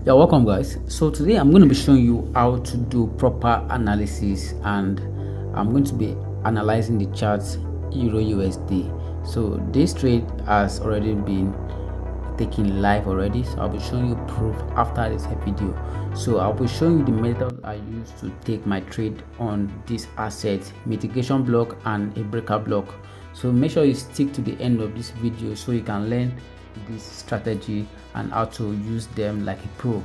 Yeah, welcome guys. So today I'm going to be showing you how to do proper analysis, and I'm going to be analyzing the charts Euro USD. So this trade has already been taken live already, so I'll be showing you proof after this video. So I'll be showing you the method I use to take my trade on this asset, mitigation block and a breaker block. So make sure you stick to the end of this video so you can learn this strategy and how to use them like a pro.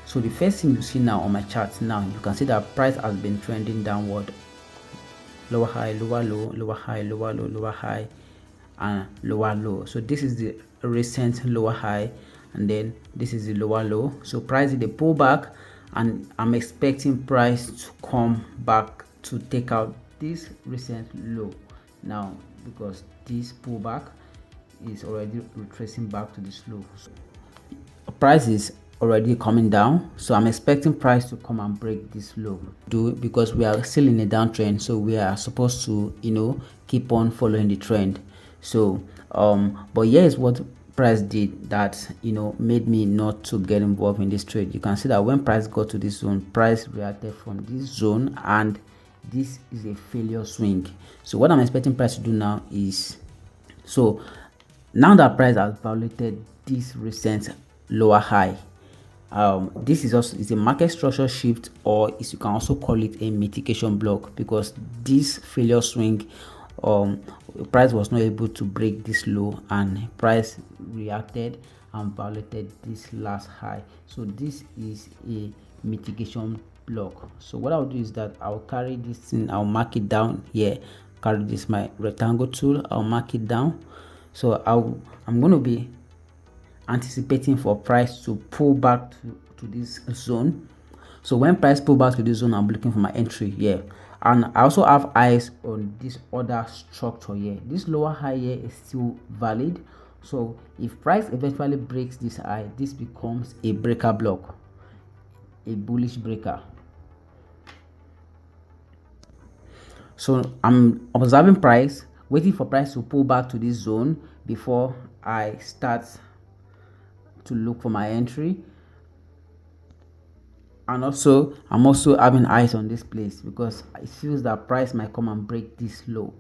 So the first thing you see now on my chart, now you can see that price has been trending downward, lower high, lower low, lower high, lower low, lower high, and lower low. So this is the recent lower high, and then this is the lower low. So price did a pullback, and I'm expecting price to come back to take out this recent low now, because this pullback is already retracing back to this low. So price is already coming down, so I'm expecting price to come and break this low, because we are still in a downtrend, so we are supposed to keep on following the trend. So but here's what price did that made me not to get involved in this trade. You can see that when price got to this zone, price reacted from this zone, and this is a failure swing. So what I'm expecting price to do now is, so now that price has violated this recent lower high, this is also a market structure shift, or you can also call it a mitigation block, because this failure swing, price was not able to break this low, and price reacted and violated this last high. So this is a mitigation block. So what I'll do is that I'll carry this thing, I'll mark it down here, carry this my rectangle tool, I'll mark it down. So I'm going to be anticipating for price to pull back to this zone. So when price pull back to this zone, I'm looking for my entry here. And I also have eyes on this other structure here. This lower high here is still valid. So if price eventually breaks this high, this becomes a breaker block, a bullish breaker. So I'm observing price, waiting for price to pull back to this zone before I start to look for my entry. And also I'm also having eyes on this place, because it feels that price might come and break this low,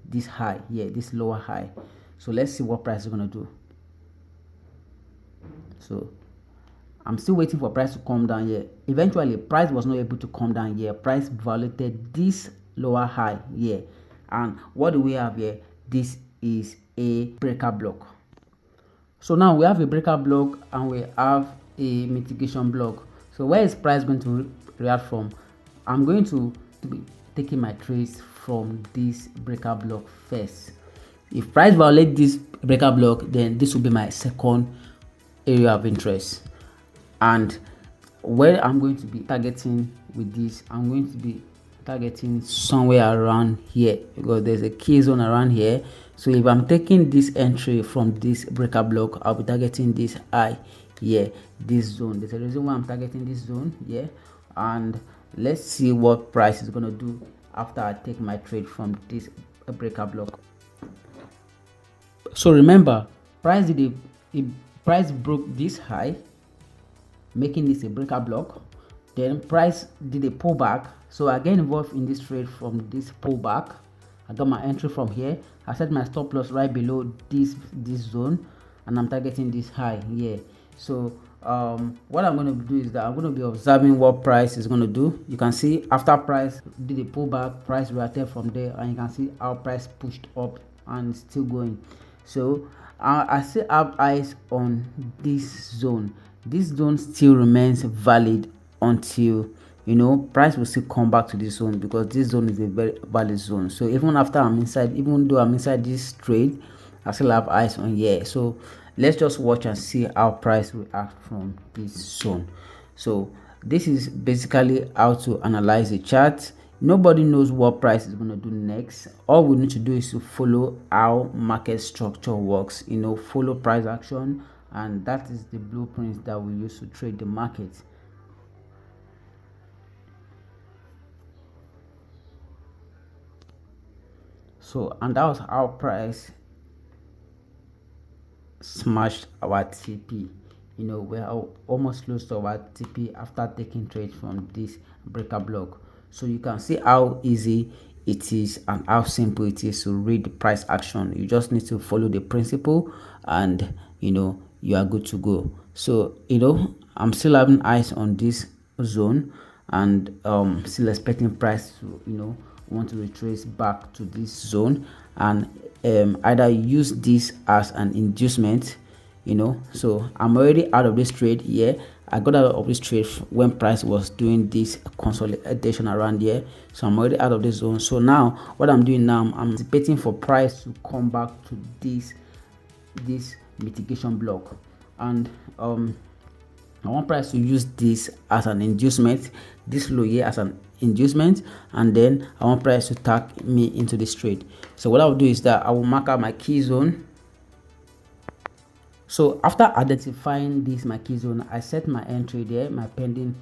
this high here, this lower high. So let's see what price is going to do. So I'm still waiting for price to come down here. Eventually price was not able to come down here. Price violated this lower high here, and what do we have here? This is a breaker block. So now we have a breaker block and we have a mitigation block. So where is price going to react from? I'm going to be taking my trades from this breaker block first. If price violates this breaker block, then this will be my second area of interest. And where I'm going to be targeting with this, I'm going to be targeting somewhere around here, because there's a key zone around here. So if I'm taking this entry from this breaker block, I'll be targeting this high here, this zone. There's a reason why I'm targeting this zone here. And let's see what price is going to do after I take my trade from this breaker block. So remember, price did price broke this high, making this a breaker block. Then price did a pullback, so I get involved in this trade from this pullback. I got my entry from here. I set my stop loss right below this zone, and I'm targeting this high here. So what I'm going to do is that I'm going to be observing what price is going to do. You can see after price did a pullback, price reacted from there, and you can see how price pushed up and still going. So I still have eyes on this zone. This zone still remains valid until price will still come back to this zone, because this zone is a very valid zone. So even after I'm inside, even though I'm inside this trade, I still have eyes on here. So let's just watch and see how price react from this zone. So this is basically how to analyze the chart. Nobody knows what price is going to do next. All we need to do is to follow how market structure works, follow price action, and that is the blueprint that we use to trade the market. So, and that was how price smashed our TP we're almost close to our TP after taking trade from this breaker block. So you can see how easy it is and how simple it is to read the price action. You just need to follow the principle, and you are good to go. So I'm still having eyes on this zone, and still expecting price to want to retrace back to this zone, and either use this as an inducement. So I'm already out of this trade here. I got out of this trade when price was doing this consolidation around here, so I'm already out of this zone. So now what I'm doing now, I'm anticipating for price to come back to this mitigation block, and I want price to use this as an inducement, this low here as an inducement, and then I want price to tag me into this trade. So what I'll do is that I will mark out my key zone. So after identifying this my key zone, I set my entry there, my pending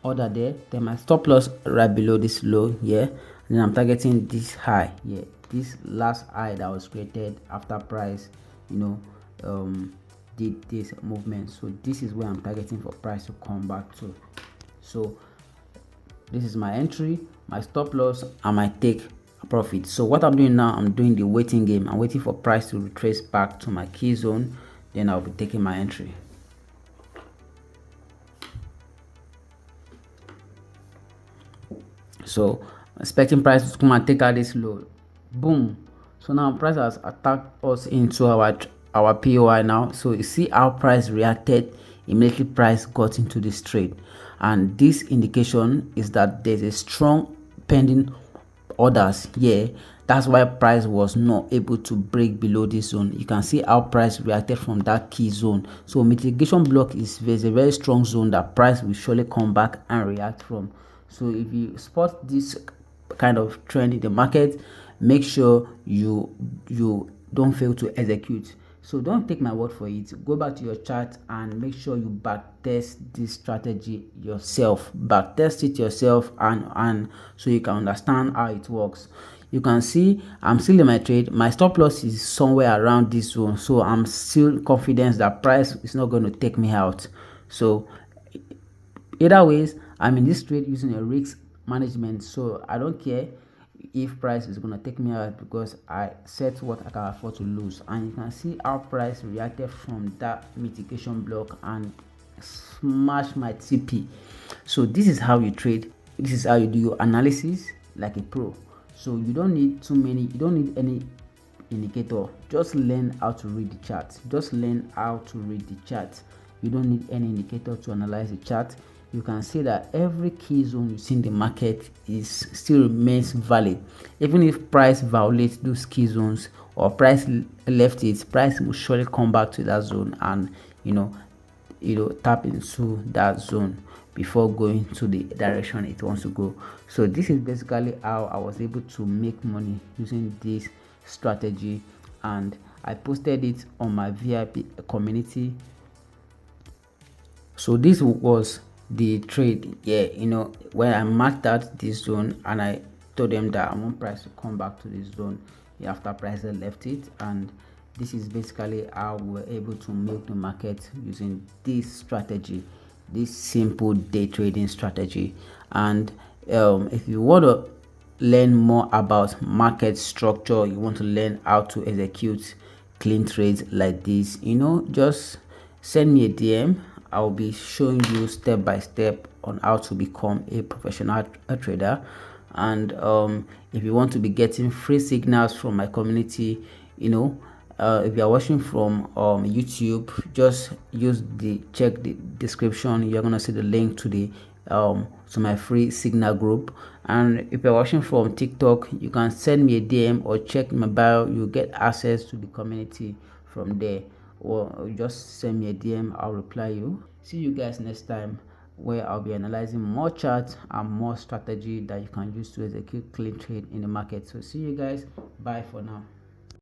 order there, then my stop loss right below this low here, and then I'm targeting this high here, this last high that was created after price did this movement. So this is where I'm targeting for price to come back to. So this is my entry, my stop loss, and my take profit. So what I'm doing now, I'm doing the waiting game. I'm waiting for price to retrace back to my key zone, then I'll be taking my entry. So expecting price to come and take out this low. Boom. So now price has attacked us into our POI now. So you see how price reacted immediately. Price got into this trade, and this indication is that there's a strong pending orders here. That's why price was not able to break below this zone. You can see how price reacted from that key zone. So mitigation block is a very strong zone that price will surely come back and react from. So if you spot this kind of trend in the market, make sure you don't fail to execute. So don't take my word for it. Go back to your chart and make sure you backtest this strategy yourself. Backtest it yourself, and so you can understand how it works. You can see I'm still in my trade. My stop loss is somewhere around this zone, so I'm still confident that price is not going to take me out. So either ways, I'm in this trade using a risk management, so I don't care if price is going to take me out, because I set what I can afford to lose. And you can see how price reacted from that mitigation block and smash my TP. So this is how you trade. This is how you do your analysis like a pro. So you don't need you don't need any indicator. Just learn how to read the chart. Just learn how to read the chart. You don't need any indicator to analyze the chart. You can see that every key zone you see in the market still remains valid. Even if price violates those key zones or price left it, price will surely come back to that zone and tap into that zone before going to the direction it wants to go. So this is basically how I was able to make money using this strategy, and I posted it on my VIP community. So this was the trade here, when I marked out this zone and I told them that I want price to come back to this zone after price left it. And this is basically how we were able to make the market using this strategy, this simple day trading strategy. And if you want to learn more about market structure, you want to learn how to execute clean trades like this, just send me a DM. I'll be showing you step by step on how to become a professional trader. And if you want to be getting free signals from my community, if you are watching from YouTube, just check the description. You're gonna see the link to the to my free signal group. And if you're watching from TikTok, you can send me a DM or check my bio. You get access to the community from there, or just send me a DM. I'll reply you. See you guys next time, where I'll be analyzing more charts and more strategy that you can use to execute clean trade in the market. So see you guys. Bye for now.